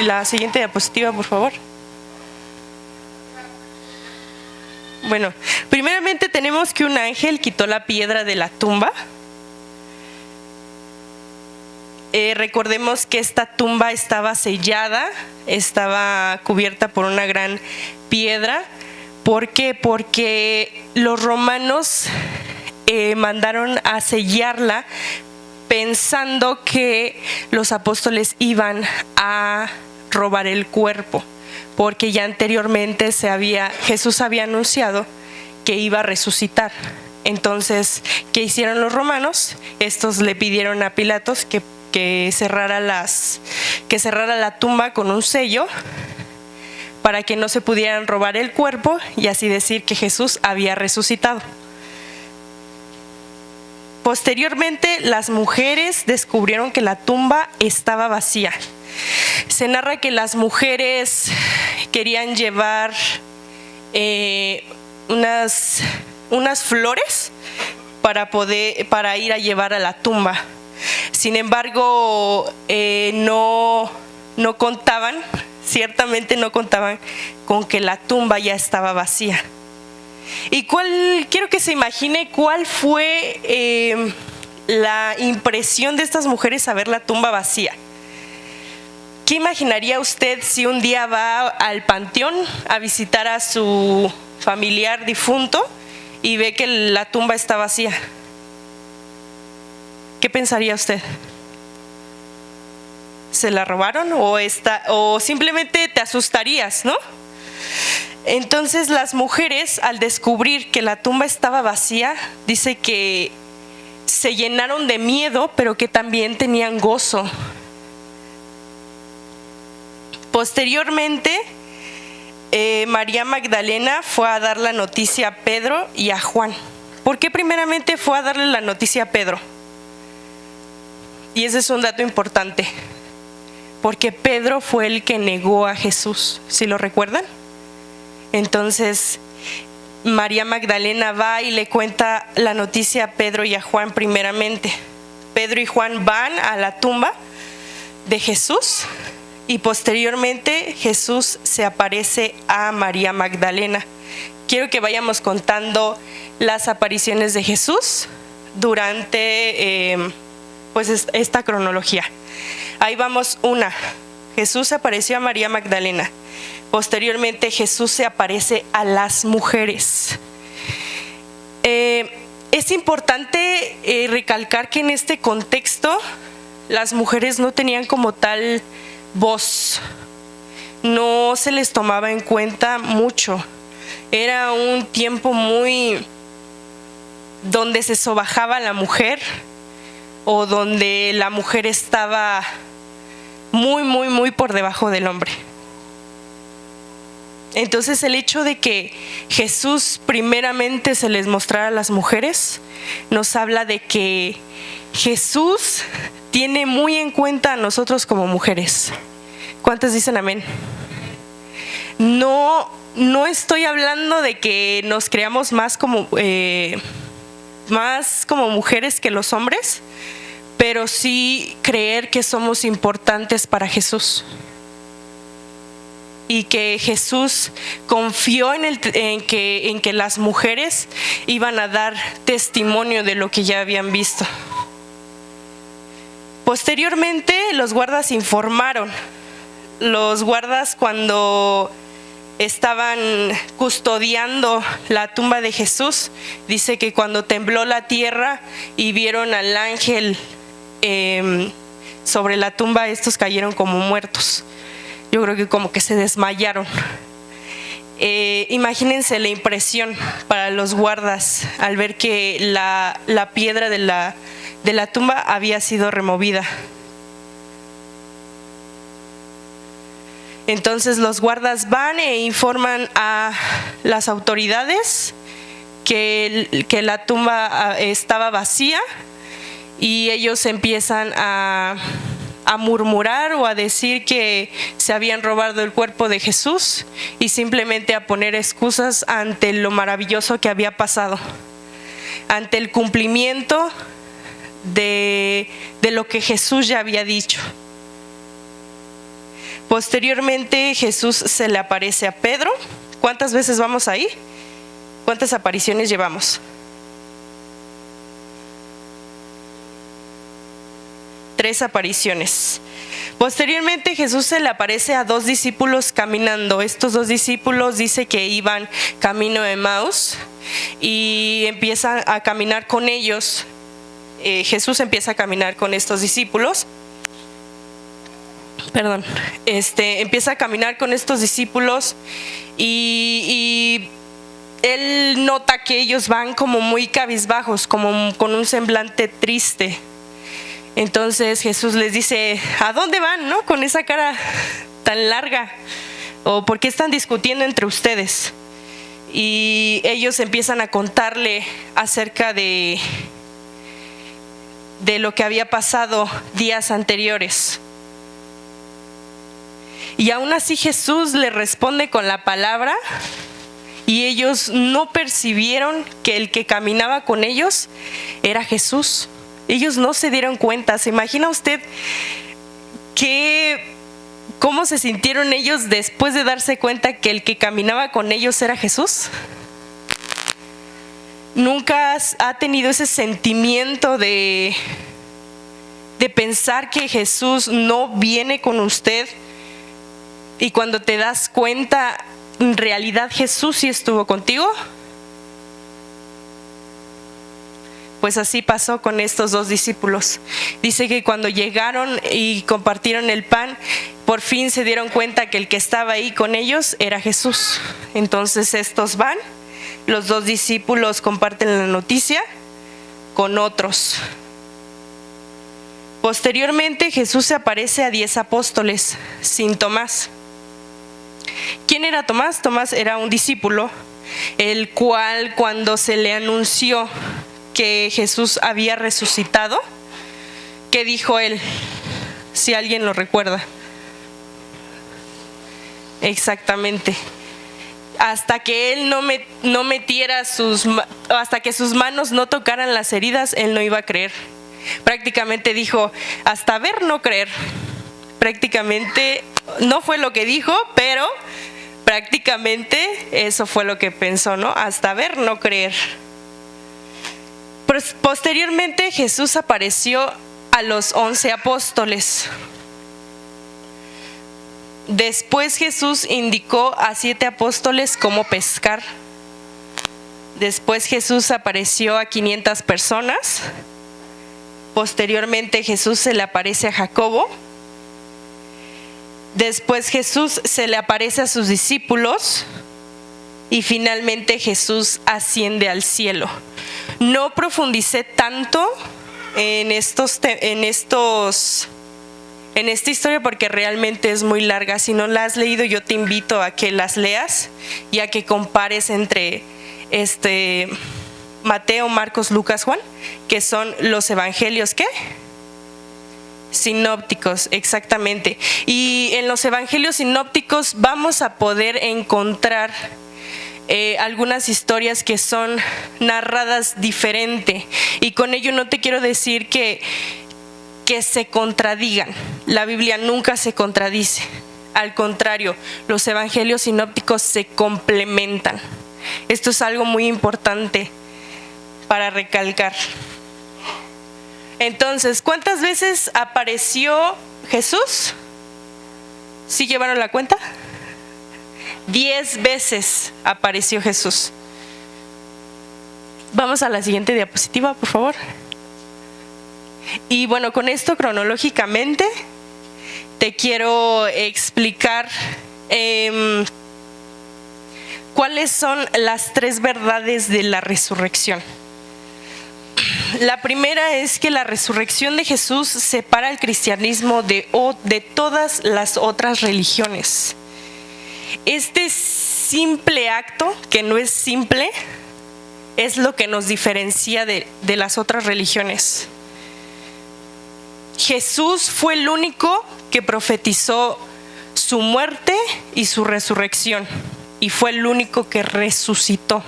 La siguiente diapositiva, por favor. Bueno, primeramente tenemos que un ángel quitó la piedra de la tumba. Recordemos que esta tumba estaba sellada, estaba cubierta por una gran piedra. ¿Por qué? Porque los romanos mandaron a sellarla pensando que los apóstoles iban a robar el cuerpo, porque ya anteriormente Jesús había anunciado que iba a resucitar. Entonces, ¿qué hicieron los romanos? Estos le pidieron a Pilatos que cerrara la tumba con un sello para que no se pudieran robar el cuerpo y así decir que Jesús había resucitado. Posteriormente, las mujeres descubrieron que la tumba estaba vacía. Se narra que las mujeres querían llevar unas flores para ir a llevar a la tumba. Sin embargo, ciertamente no contaban con que la tumba ya estaba vacía. Y quiero que se imagine cuál fue la impresión de estas mujeres a ver la tumba vacía. ¿Qué imaginaría usted si un día va al panteón a visitar a su familiar difunto y ve que la tumba está vacía? ¿Qué pensaría usted? ¿Se la robaron o simplemente te asustarías, no? Entonces las mujeres, al descubrir que la tumba estaba vacía, dice que se llenaron de miedo, pero que también tenían gozo. Posteriormente, María Magdalena fue a dar la noticia a Pedro y a Juan. ¿Por qué primeramente fue a darle la noticia a Pedro? Y ese es un dato importante, porque Pedro fue el que negó a Jesús, ¿sí lo recuerdan? Entonces, María Magdalena va y le cuenta la noticia a Pedro y a Juan primeramente. Pedro y Juan van a la tumba de Jesús y posteriormente Jesús se aparece a María Magdalena. Quiero que vayamos contando las apariciones de Jesús durante esta cronología. Ahí vamos una. Jesús se apareció a María Magdalena. Posteriormente Jesús se aparece a las mujeres. Es importante recalcar que en este contexto las mujeres no tenían como tal voz, no se les tomaba en cuenta mucho. Era un tiempo donde se sobajaba a la mujer o donde la mujer estaba muy por debajo del hombre. Entonces el hecho de que Jesús primeramente se les mostrara a las mujeres nos habla de que Jesús tiene muy en cuenta a nosotros como mujeres. ¿Cuántos dicen amén? No estoy hablando de que nos creamos más como mujeres que los hombres, pero sí creer que somos importantes para Jesús. Y que Jesús confió en que las mujeres iban a dar testimonio de lo que ya habían visto. Posteriormente, los guardas informaron los guardas, cuando estaban custodiando la tumba de Jesús, dice que cuando tembló la tierra y vieron al ángel sobre la tumba, estos cayeron como muertos. Yo creo que como que se desmayaron. Imagínense la impresión para los guardas al ver que la piedra de la tumba había sido removida. Entonces los guardas van e informan a las autoridades que la tumba estaba vacía, y ellos empiezan a murmurar o a decir que se habían robado el cuerpo de Jesús, y simplemente a poner excusas ante lo maravilloso que había pasado, ante el cumplimiento de lo que Jesús ya había dicho. Posteriormente Jesús se le aparece a Pedro. ¿Cuántas veces vamos ahí? ¿Cuántas apariciones llevamos? 3 apariciones. Posteriormente Jesús se le aparece a 2 discípulos caminando. Estos 2 discípulos dice que iban camino de Emaús y empiezan a caminar con ellos. Jesús empieza a caminar con estos discípulos. Empieza a caminar con estos discípulos y él nota que ellos van como muy cabizbajos, como con un semblante triste. Entonces Jesús les dice: ¿a dónde van, no? Con esa cara tan larga, o ¿por qué están discutiendo entre ustedes? Y ellos empiezan a contarle acerca de lo que había pasado días anteriores. Y aún así Jesús le responde con la palabra, y ellos no percibieron que el que caminaba con ellos era Jesús. Ellos no se dieron cuenta. ¿Se imagina usted cómo se sintieron ellos después de darse cuenta que el que caminaba con ellos era Jesús? ¿Nunca ha tenido ese sentimiento de pensar que Jesús no viene con usted? Y cuando te das cuenta, en realidad Jesús sí estuvo contigo. Pues así pasó con estos 2 discípulos. Dice que cuando llegaron y compartieron el pan, por fin se dieron cuenta que el que estaba ahí con ellos era Jesús. Entonces estos van, los 2 discípulos comparten la noticia con otros. Posteriormente Jesús se aparece a 10 apóstoles sin Tomás. ¿Quién era Tomás? Tomás era un discípulo, el cual, cuando se le anunció que Jesús había resucitado, ¿qué dijo él? Si alguien lo recuerda. Exactamente. Hasta que él no metiera hasta que sus manos no tocaran las heridas, él no iba a creer. Prácticamente dijo: hasta ver, no creer. Prácticamente no fue lo que dijo, pero prácticamente eso fue lo que pensó, ¿no? Hasta ver, no creer. Posteriormente Jesús apareció a los 11 apóstoles. Después Jesús indicó a 7 apóstoles cómo pescar. Después Jesús apareció a 500 personas. Posteriormente Jesús se le aparece a Jacobo. Después Jesús se le aparece a sus discípulos. Y finalmente Jesús asciende al cielo. No profundicé tanto en esta historia porque realmente es muy larga. Si no la has leído, yo te invito a que las leas y a que compares entre Mateo, Marcos, Lucas, Juan, que son los evangelios, ¿qué? Sinópticos, exactamente. Y en los evangelios sinópticos vamos a poder encontrar algunas historias que son narradas diferente, y con ello no te quiero decir que se contradigan. La Biblia nunca se contradice, al contrario, los evangelios sinópticos se complementan. Esto es algo muy importante para recalcar. Entonces, ¿cuántas veces apareció Jesús? ¿Sí llevaron la cuenta? 10 veces apareció Jesús. Vamos a la siguiente diapositiva, por favor. Y bueno, con esto cronológicamente te quiero explicar cuáles son las 3 verdades de la resurrección. La primera es que la resurrección de Jesús separa el cristianismo de todas las otras religiones. Este simple acto, que no es simple, es lo que nos diferencia de las otras religiones. Jesús fue el único que profetizó su muerte y su resurrección, y fue el único que resucitó.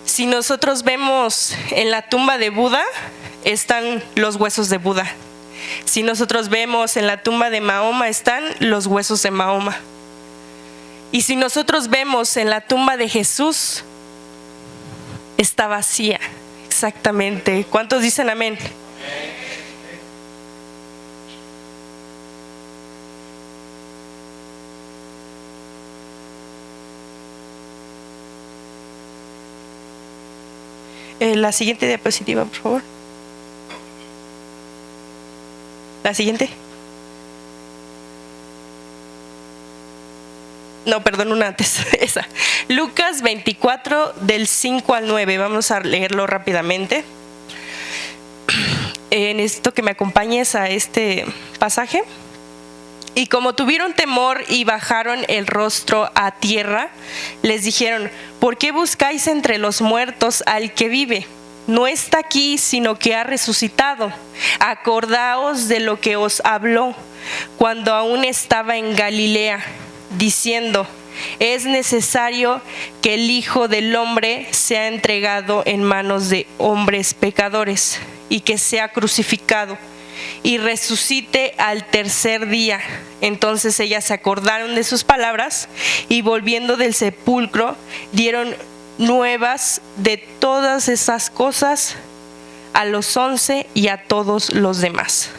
Si nosotros vemos en la tumba de Buda, están los huesos de Buda. Si nosotros vemos en la tumba de Mahoma, están los huesos de Mahoma. Y si nosotros vemos en la tumba de Jesús, está vacía. Exactamente. ¿Cuántos dicen amén? La siguiente diapositiva, por favor. La siguiente. No, perdón, una antes. Esa. Lucas 24, del 5 al 9. Vamos a leerlo rápidamente. Necesito que me acompañes a este pasaje. Y como tuvieron temor y bajaron el rostro a tierra, les dijeron: ¿por qué buscáis entre los muertos al que vive? No está aquí, sino que ha resucitado. Acordaos de lo que os habló cuando aún estaba en Galilea, diciendo: es necesario que el Hijo del Hombre sea entregado en manos de hombres pecadores y que sea crucificado y resucite al tercer día. Entonces ellas se acordaron de sus palabras y volviendo del sepulcro dieron nuevas de todas esas cosas a los 11 y a todos los demás.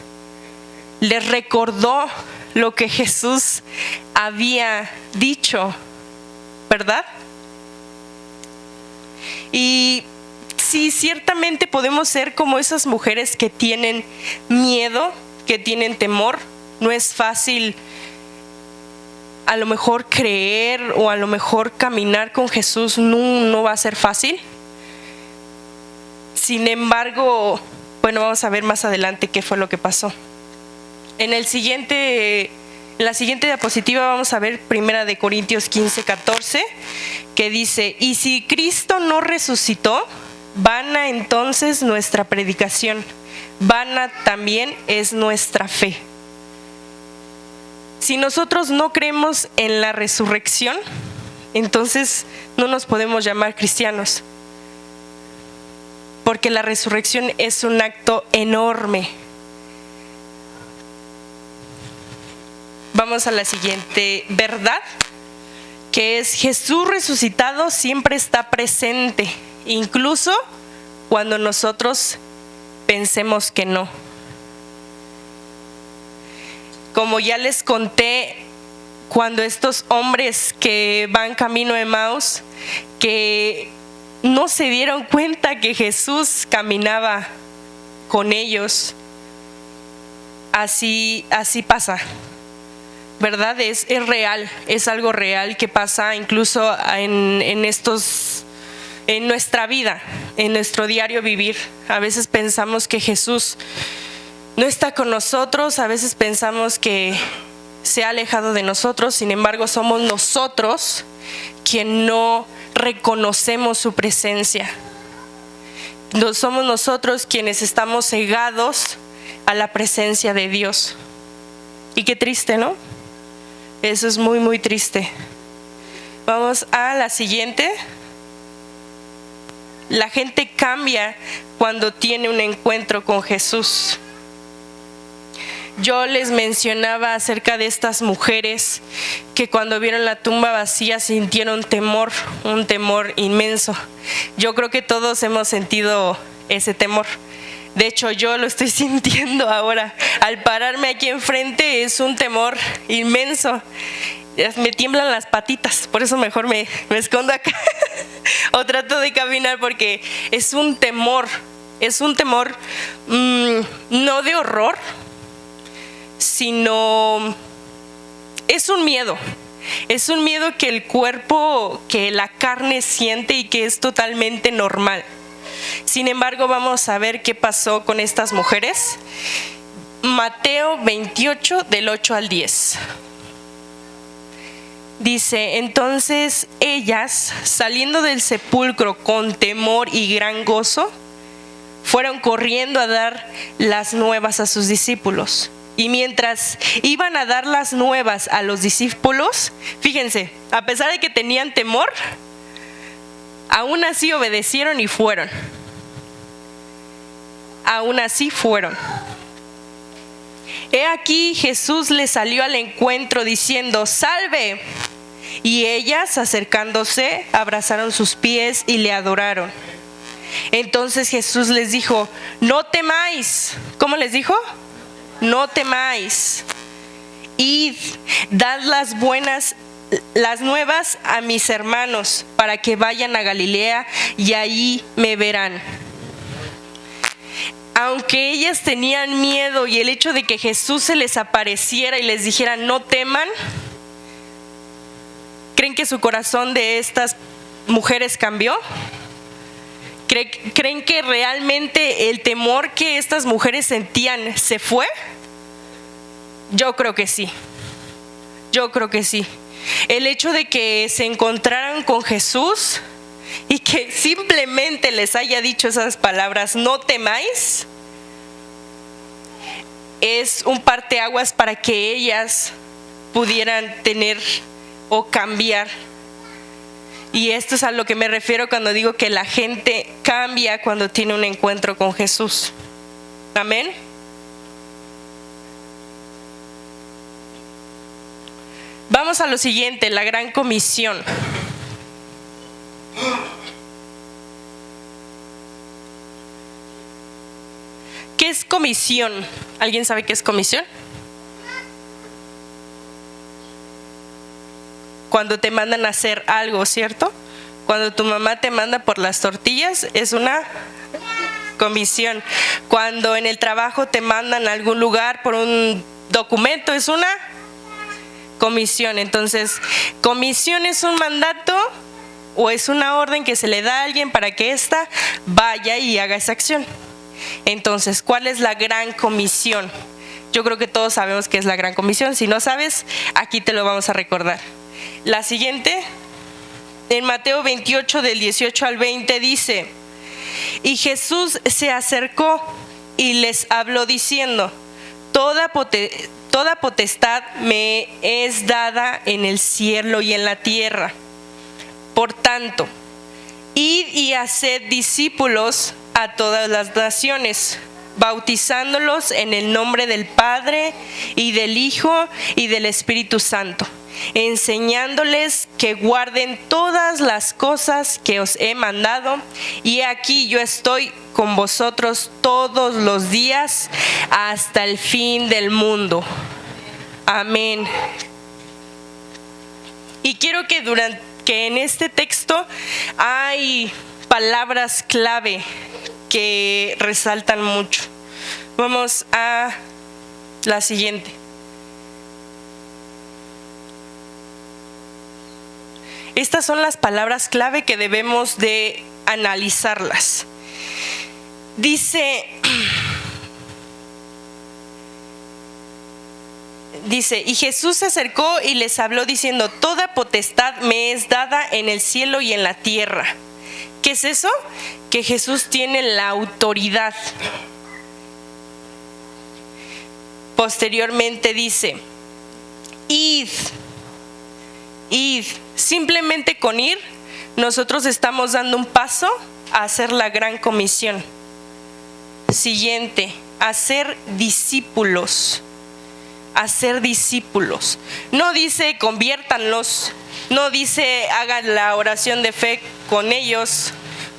Les recordó lo que Jesús había dicho, ¿verdad? Y sí, ciertamente podemos ser como esas mujeres que tienen miedo, que tienen temor. No es fácil a lo mejor creer o a lo mejor caminar con Jesús, no va a ser fácil. Sin embargo, bueno, vamos a ver más adelante qué fue lo que pasó. En la siguiente diapositiva vamos a ver 1 de Corintios 15, 14, que dice: y si Cristo no resucitó, vana entonces nuestra predicación, vana también es nuestra fe. Si nosotros no creemos en la resurrección, entonces no nos podemos llamar cristianos, porque la resurrección es un acto enorme. Vamos a la siguiente verdad, que es: Jesús resucitado siempre está presente, incluso cuando nosotros pensemos que no. Como ya les conté, cuando estos hombres que van camino de Emaús, que no se dieron cuenta que Jesús caminaba con ellos, así pasa, ¿verdad? Es real, es algo real que pasa incluso en nuestra vida, en nuestro diario vivir. A veces pensamos que Jesús no está con nosotros, a veces pensamos que se ha alejado de nosotros. Sin embargo, somos nosotros quien no reconocemos su presencia. Somos nosotros quienes estamos cegados a la presencia de Dios. Y qué triste, ¿no? Eso es muy, muy triste. Vamos a la siguiente. La gente cambia cuando tiene un encuentro con Jesús. Yo les mencionaba acerca de estas mujeres que cuando vieron la tumba vacía sintieron temor, un temor inmenso. Yo creo que todos hemos sentido ese temor. De hecho, yo lo estoy sintiendo ahora. Al pararme aquí enfrente es un temor inmenso. Me tiemblan las patitas, por eso mejor me escondo acá o trato de caminar, porque es un temor no de horror, sino es un miedo que el cuerpo, que la carne siente y que es totalmente normal. Sin embargo, vamos a ver qué pasó con estas mujeres. Mateo 28 del 8 al 10. Dice: entonces ellas, saliendo del sepulcro con temor y gran gozo, fueron corriendo a dar las nuevas a sus discípulos. Y mientras iban a dar las nuevas a los discípulos, fíjense, a pesar de que tenían temor, aún así obedecieron y fueron. Aún así fueron. He aquí, Jesús les salió al encuentro diciendo: ¡salve! Y ellas, acercándose, abrazaron sus pies y le adoraron. Entonces Jesús les dijo: no temáis. ¿Cómo les dijo? No temáis. Id, dad las nuevas a mis hermanos, para que vayan a Galilea y ahí me verán. Aunque ellas tenían miedo, y el hecho de que Jesús se les apareciera y les dijera no teman, ¿creen que su corazón de estas mujeres cambió? ¿Creen que realmente el temor que estas mujeres sentían se fue? Yo creo que sí. Yo creo que sí. El hecho de que se encontraran con Jesús y que simplemente les haya dicho esas palabras, no temáis, es un parteaguas para que ellas pudieran tener o cambiar. Y esto es a lo que me refiero cuando digo que la gente cambia cuando tiene un encuentro con Jesús. Amén. Vamos a lo siguiente, la gran comisión. ¿Qué es comisión? ¿Alguien sabe qué es comisión? Cuando te mandan a hacer algo, ¿cierto? Cuando tu mamá te manda por las tortillas, es una comisión. Cuando en el trabajo te mandan a algún lugar por un documento, es una comisión. Entonces, comisión es un mandato o es una orden que se le da a alguien para que ésta vaya y haga esa acción. Entonces, ¿cuál es la gran comisión? Yo creo que todos sabemos qué es la gran comisión. Si no sabes, aquí te lo vamos a recordar. La siguiente, en Mateo 28 del 18 al 20 dice: y Jesús se acercó y les habló diciendo: toda potestad me es dada en el cielo y en la tierra. Por tanto, id y haced discípulos a todas las naciones, bautizándolos en el nombre del Padre y del Hijo y del Espíritu Santo, enseñándoles que guarden todas las cosas que os he mandado, y aquí yo estoy con vosotros todos los días hasta el fin del mundo. Amén. Y quiero que en este texto hay palabras clave que resaltan mucho. Vamos a la siguiente. Estas son las palabras clave que debemos de analizarlas. Dice, y Jesús se acercó y les habló diciendo: toda potestad me es dada en el cielo y en la tierra. ¿Qué es eso? Que Jesús tiene la autoridad. Posteriormente dice: id. Simplemente con ir, nosotros estamos dando un paso a hacer la gran comisión. Siguiente, hacer discípulos. Hacer discípulos. No dice conviértanlos, no dice hagan la oración de fe con ellos,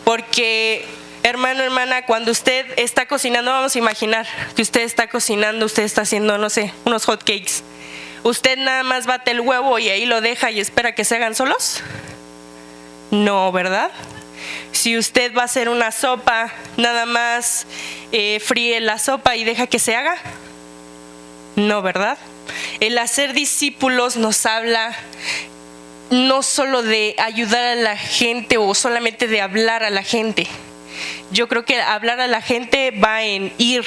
porque Hermano, hermana, cuando usted está cocinando, vamos a imaginar que usted está cocinando, usted está haciendo, no sé, unos hot cakes. ¿Usted nada más bate el huevo y ahí lo deja y espera que se hagan solos? No, ¿verdad? Si usted va a hacer una sopa, nada más fríe la sopa y deja que se haga. No, ¿verdad? El hacer discípulos nos habla no solo de ayudar a la gente o solamente de hablar a la gente. Yo creo que hablar a la gente va en ir,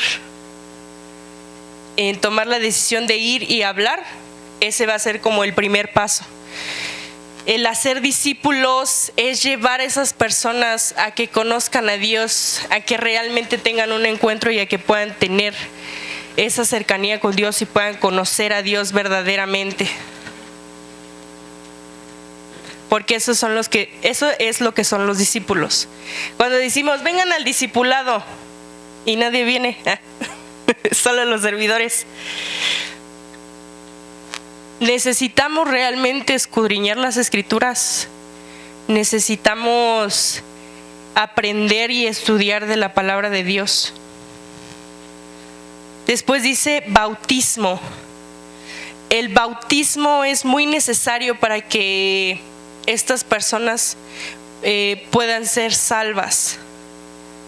en tomar la decisión de ir y hablar. Ese va a ser como el primer paso. El hacer discípulos es llevar a esas personas a que conozcan a Dios, a que realmente tengan un encuentro y a que puedan tener esa cercanía con Dios y puedan conocer a Dios verdaderamente. Porque eso es lo que son los discípulos. Cuando decimos vengan al discipulado y nadie viene, solo los servidores. Necesitamos realmente escudriñar las Escrituras. Necesitamos aprender y estudiar de la palabra de Dios. Después dice bautismo. El bautismo es muy necesario para que estas personas puedan ser salvas.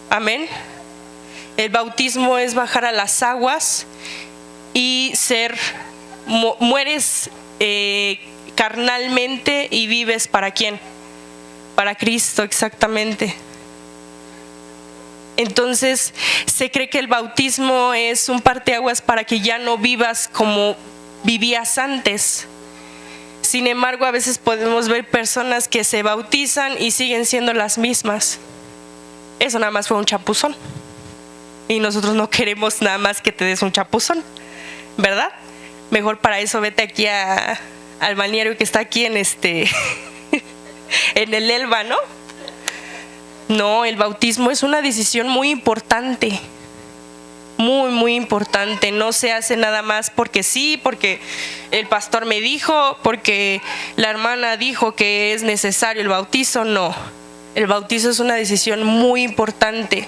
Amén. El bautismo es bajar a las aguas y mueres carnalmente y vives ¿para quién? Para Cristo, exactamente. Entonces se cree que el bautismo es un parteaguas para que ya no vivas como vivías antes. Sin embargo, a veces podemos ver personas que se bautizan y siguen siendo las mismas. Eso nada más fue un chapuzón. Y nosotros no queremos nada más que te des un chapuzón, ¿verdad? Mejor para eso vete aquí al balneario que está aquí en en el Elba, ¿no? No, el bautismo es una decisión muy importante. Muy, muy importante. No se hace nada más porque sí, porque el pastor me dijo, porque la hermana dijo que es necesario el bautizo. No, el bautizo es una decisión muy importante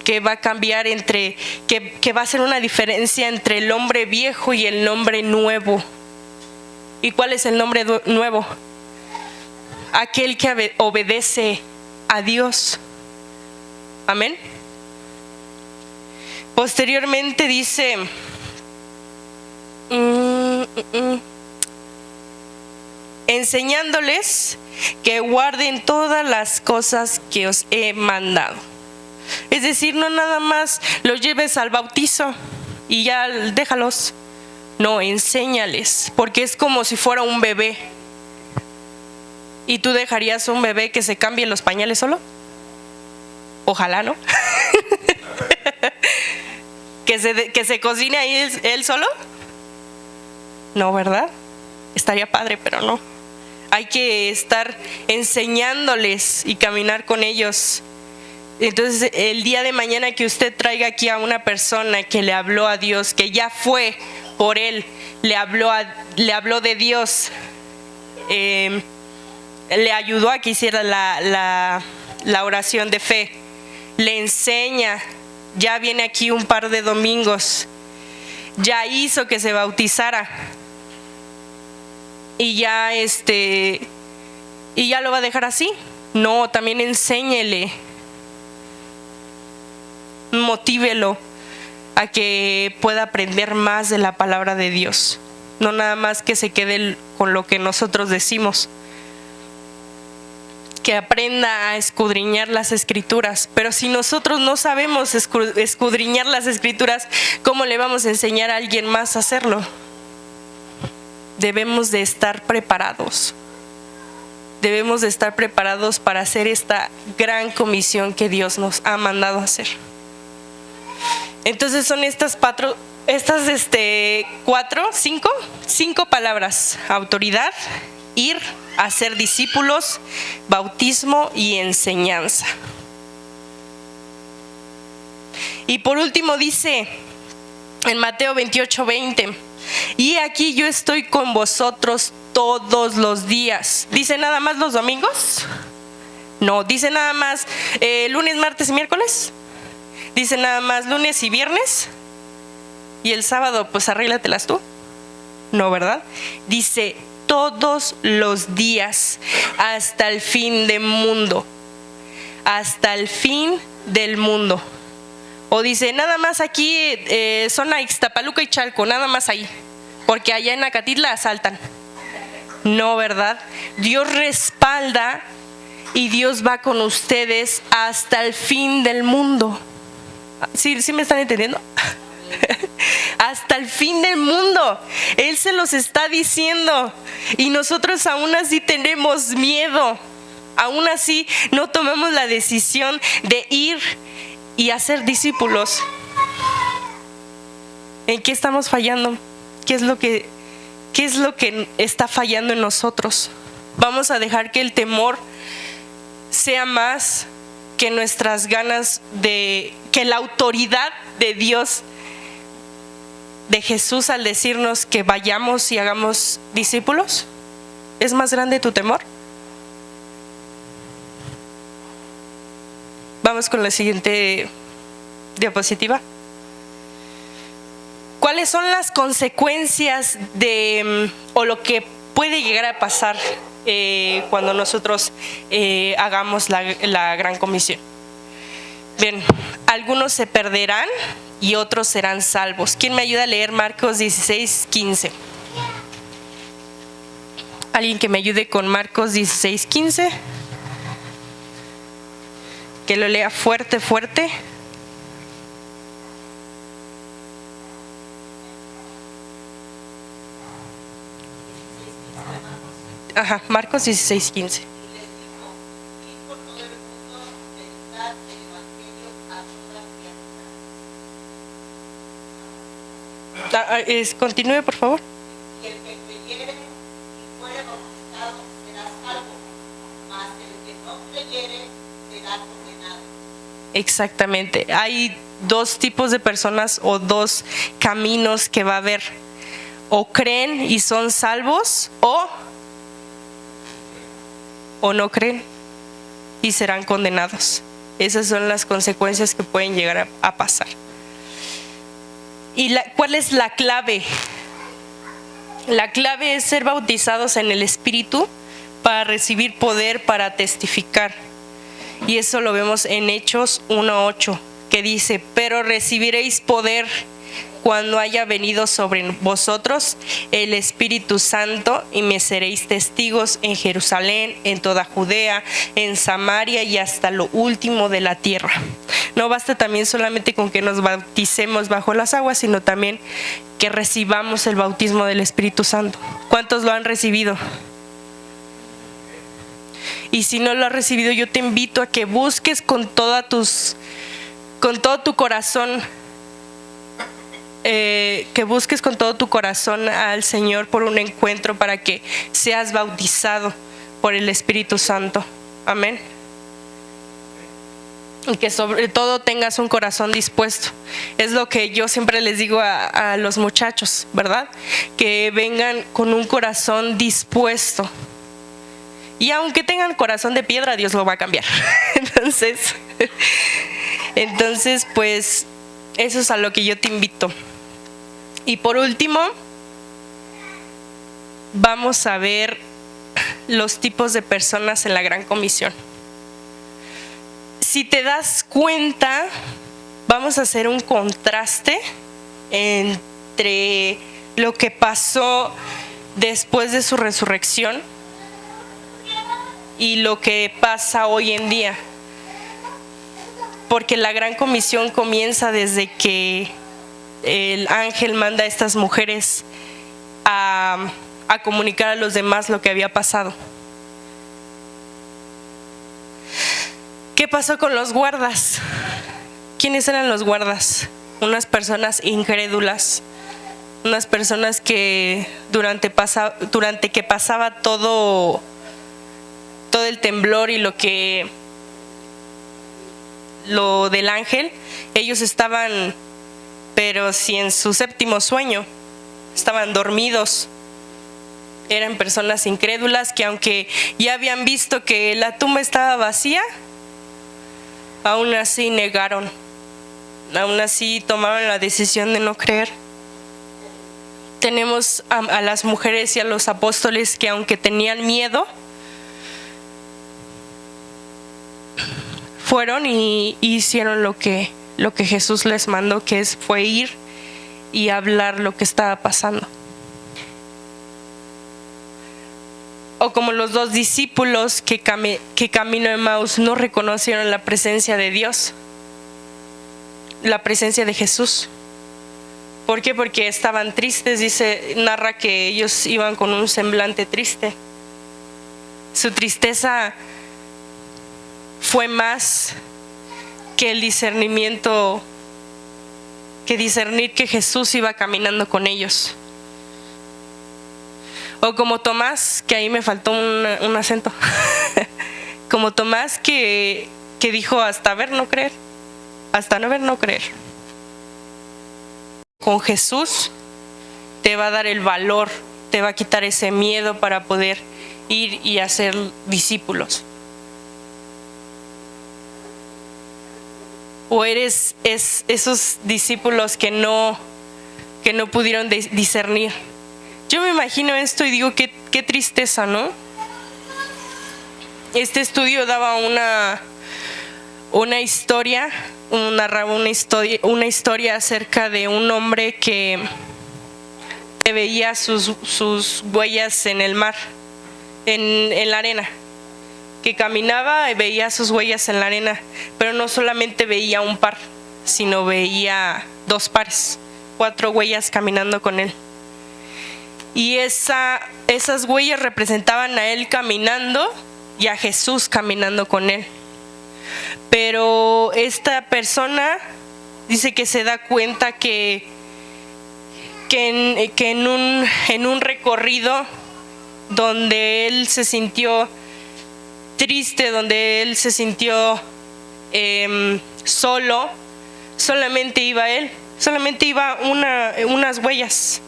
que va a cambiar que va a hacer una diferencia entre el hombre viejo y el hombre nuevo. ¿Y cuál es el nombre nuevo? Aquel que obedece a Dios. Amén. Posteriormente dice enseñándoles que guarden todas las cosas que os he mandado. Es decir, no nada más los lleves al bautizo y ya déjalos. No, enséñales, porque es como si fuera un bebé. ¿Y tú dejarías un bebé que se cambie los pañales solo? Ojalá, ¿no? ¿Que se cocine ahí él solo? No, ¿verdad? Estaría padre, pero no. Hay que estar enseñándoles y caminar con ellos. Entonces, el día de mañana que usted traiga aquí a una persona que le habló a Dios, que ya fue por él, le habló de Dios, le ayudó a que hiciera la oración de fe, le enseña, ya viene aquí un par de domingos, ya hizo que se bautizara y ya lo va a dejar así. No, también enséñele, motívelo a que pueda aprender más de la palabra de Dios, no nada más que se quede con lo que nosotros decimos. Que aprenda a escudriñar las Escrituras. Pero si nosotros no sabemos escudriñar las Escrituras, ¿cómo le vamos a enseñar a alguien más a hacerlo? Debemos de estar preparados. Debemos de estar preparados para hacer esta gran comisión que Dios nos ha mandado hacer. Entonces son cinco palabras: autoridad, ir, hacer discípulos, bautismo y enseñanza. Y por último dice en Mateo 28:20: y aquí yo estoy con vosotros todos los días. ¿Dice nada más los domingos? No, dice nada más lunes, martes y miércoles. Dice nada más lunes y viernes. Y el sábado, pues arréglatelas tú. No, ¿verdad? Dice todos los días hasta el fin del mundo. Hasta el fin del mundo. O dice nada más aquí, zona Ixtapaluca y Chalco, nada más ahí. Porque allá en Acatitla asaltan. No, ¿verdad? Dios respalda y Dios va con ustedes hasta el fin del mundo. ¿Sí me están entendiendo? Hasta el fin del mundo. Él se los está diciendo. Y nosotros aún así tenemos miedo. Aún así no tomamos la decisión de ir y hacer discípulos. ¿En qué estamos fallando? ¿Qué es lo que está fallando en nosotros? Vamos a dejar que el temor sea más que nuestras ganas que la autoridad de Dios, de Jesús, al decirnos que vayamos y hagamos discípulos. ¿Es más grande tu temor? Vamos con la siguiente diapositiva. ¿Cuáles son las consecuencias o lo que puede llegar a pasar cuando nosotros hagamos la gran comisión? Bien, algunos se perderán y otros serán salvos. ¿Quién me ayuda a leer Marcos 16:15? ¿Alguien que me ayude con Marcos 16:15? Que lo lea fuerte, fuerte. Ajá, Marcos 16:15. Continúe, por favor. Y el que creyere y fuere bautizado será salvo, mas el que no creyere será condenado. Exactamente. Hay dos tipos de personas o dos caminos que va a haber. O creen y son salvos, o no creen y serán condenados. Esas son las consecuencias que pueden llegar a pasar. ¿Y cuál es la clave? La clave es ser bautizados en el Espíritu para recibir poder para testificar. Y eso lo vemos en Hechos 1:8, que dice: pero recibiréis poder cuando haya venido sobre vosotros el Espíritu Santo, y me seréis testigos en Jerusalén, en toda Judea, en Samaria y hasta lo último de la tierra. No basta también solamente con que nos bauticemos bajo las aguas, sino también que recibamos el bautismo del Espíritu Santo. ¿Cuántos lo han recibido? Y si no lo has recibido, yo te invito a que busques con todo tu corazón, al Señor por un encuentro para que seas bautizado por el Espíritu Santo. Amén. Y que sobre todo tengas un corazón dispuesto. Es lo que yo siempre les digo a los muchachos, ¿verdad? Que vengan con un corazón dispuesto. Y aunque tengan corazón de piedra, Dios lo va a cambiar. Entonces, pues, eso es a lo que yo te invito. Y por último, vamos a ver los tipos de personas en la Gran Comisión. Si te das cuenta, vamos a hacer un contraste entre lo que pasó después de su resurrección y lo que pasa hoy en día. Porque la Gran Comisión comienza desde que el ángel manda a estas mujeres a comunicar a los demás lo que había pasado. ¿Qué pasó con los guardas? ¿Quiénes eran los guardas? Unas personas incrédulas, unas personas que durante que pasaba todo el temblor y lo del ángel, ellos estaban, pero si en su séptimo sueño, estaban dormidos. Eran personas incrédulas que, aunque ya habían visto que la tumba estaba vacía, aún así negaron, aún así tomaron la decisión de no creer. Tenemos a las mujeres y a los apóstoles que, aunque tenían miedo, fueron y hicieron lo que Jesús les mandó, que fue ir y hablar lo que estaba pasando. O como los dos discípulos que camino de Emaús no reconocieron la presencia de Dios, la presencia de Jesús. ¿Por qué? Porque estaban tristes. Narra que ellos iban con un semblante triste. Su tristeza fue más que el discernimiento, que discernir que Jesús iba caminando con ellos. O como Tomás, que ahí me faltó un acento. Como Tomás que dijo: hasta ver no creer, hasta no ver no creer. Con Jesús te va a dar el valor, te va a quitar ese miedo para poder ir y hacer discípulos. O eres esos discípulos que no pudieron discernir. Yo me imagino esto y digo, qué tristeza, ¿no? Este estudio daba una historia, narraba una historia acerca de un hombre que veía sus huellas en el mar, en la arena, que caminaba y veía sus huellas en la arena, pero no solamente veía un par, sino veía 2 pares, 4 huellas caminando con él. Y esas huellas representaban a él caminando y a Jesús caminando con él. Pero esta persona dice que se da cuenta que en un recorrido donde él se sintió triste, donde él se sintió solo, solamente iba él, solamente iba unas huellas,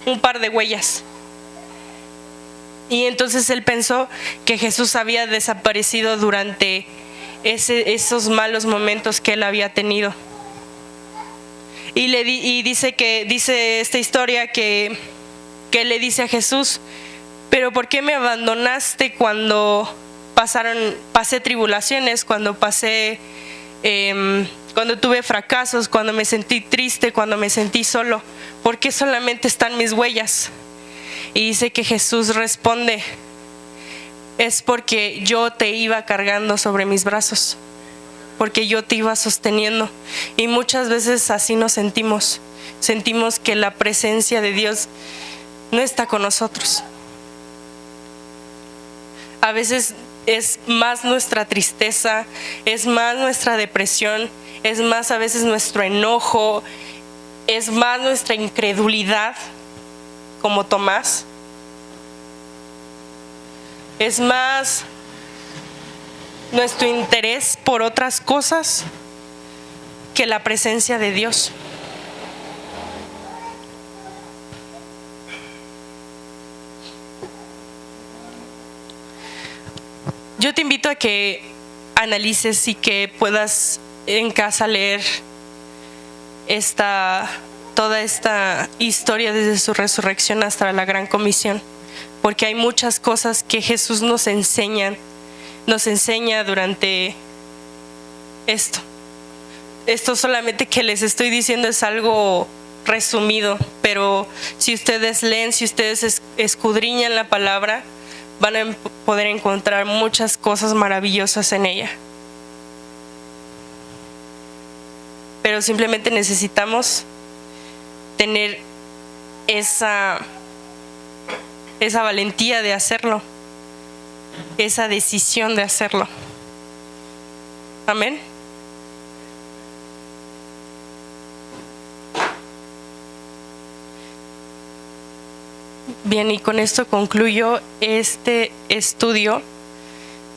un par de huellas. Y entonces él pensó que Jesús había desaparecido durante esos malos momentos que él había tenido. Y dice esta historia que le dice a Jesús: pero ¿por qué me abandonaste cuando pasé tribulaciones, cuando tuve fracasos, cuando me sentí triste, cuando me sentí solo? ¿Por qué solamente están mis huellas? Y dice que Jesús responde: es porque yo te iba cargando sobre mis brazos, porque yo te iba sosteniendo. Y muchas veces así nos sentimos que la presencia de Dios no está con nosotros. A veces es más nuestra tristeza, es más nuestra depresión, es más a veces nuestro enojo, es más nuestra incredulidad, como Tomás. Es más nuestro interés por otras cosas que la presencia de Dios. Yo te invito a que analices y que puedas en casa leer toda esta historia desde su resurrección hasta la Gran Comisión, porque hay muchas cosas que Jesús nos enseña durante esto. Esto solamente que les estoy diciendo es algo resumido, pero si ustedes leen, si ustedes escudriñan la palabra, van a poder encontrar muchas cosas maravillosas en ella. Pero simplemente necesitamos tener esa valentía de hacerlo, esa decisión de hacerlo. Amén. Bien, y con esto concluyo este estudio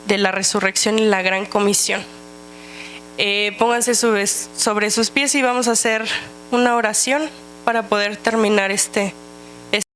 de la resurrección y la Gran Comisión. Pónganse sobre sus pies y vamos a hacer una oración para poder terminar este